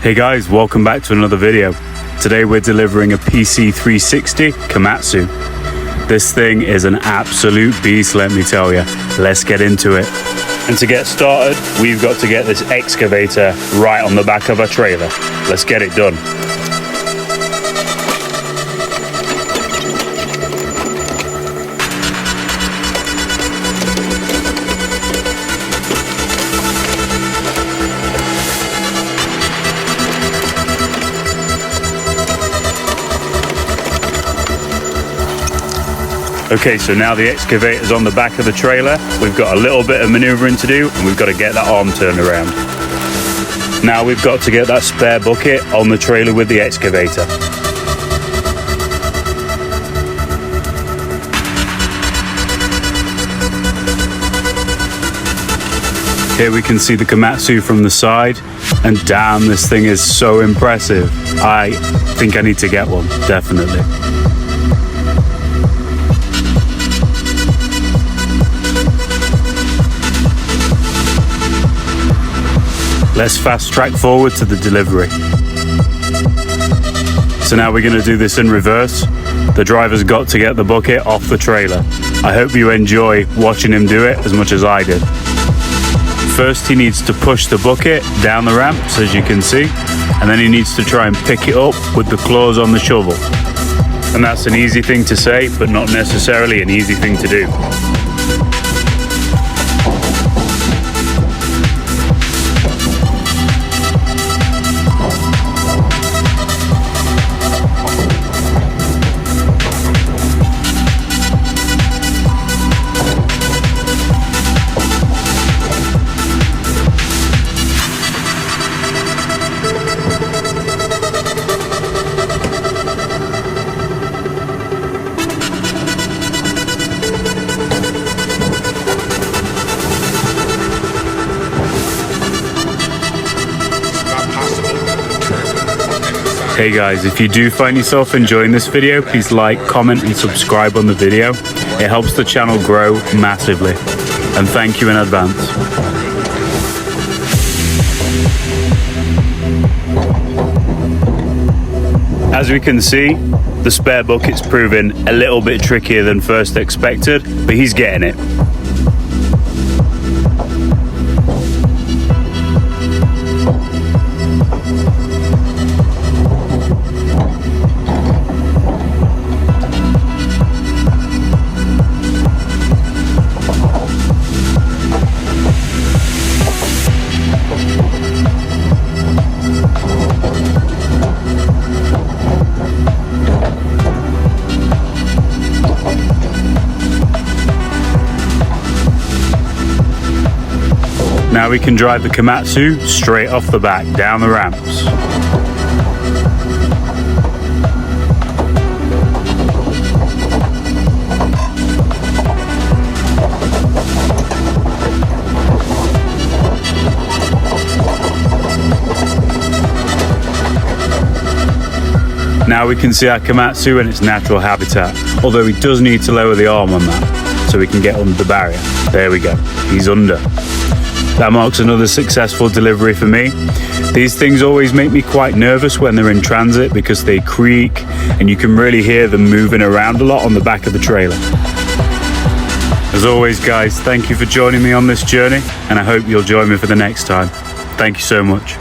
Hey guys, welcome back to another video. Today we're delivering a PC360 Komatsu. This thing is an absolute beast, let me tell you. Let's get into it. And to get started, we've got to get this excavator right on the back of our trailer. Let's get it done. Okay, so now the excavator's on the back of the trailer. We've got a little bit of maneuvering to do and we've got to get that arm turned around. Now we've got to get that spare bucket on the trailer with the excavator. Here we can see the Komatsu from the side, and damn, this thing is so impressive. I think I need to get one, definitely. Let's fast track forward to the delivery. So now we're going to do this in reverse. The driver's got to get the bucket off the trailer. I hope you enjoy watching him do it as much as I did. First he needs to push the bucket down the ramps, as you can see, and then he needs to try and pick it up with the claws on the shovel. And that's an easy thing to say, but not necessarily an easy thing to do. Hey guys, if you do find yourself enjoying this video, please like, comment and subscribe on the video. It helps the channel grow massively. And thank you in advance. As we can see, the spare bucket's proving a little bit trickier than first expected, but he's getting it. Now we can drive the Komatsu straight off the back, down the ramps. Now we can see our Komatsu in its natural habitat, although he does need to lower the arm on that, so we can get under the barrier. There we go, he's under. That marks another successful delivery for me. These things always make me quite nervous when they're in transit because they creak and you can really hear them moving around a lot on the back of the trailer. As always guys, thank you for joining me on this journey and I hope you'll join me for the next time. Thank you so much.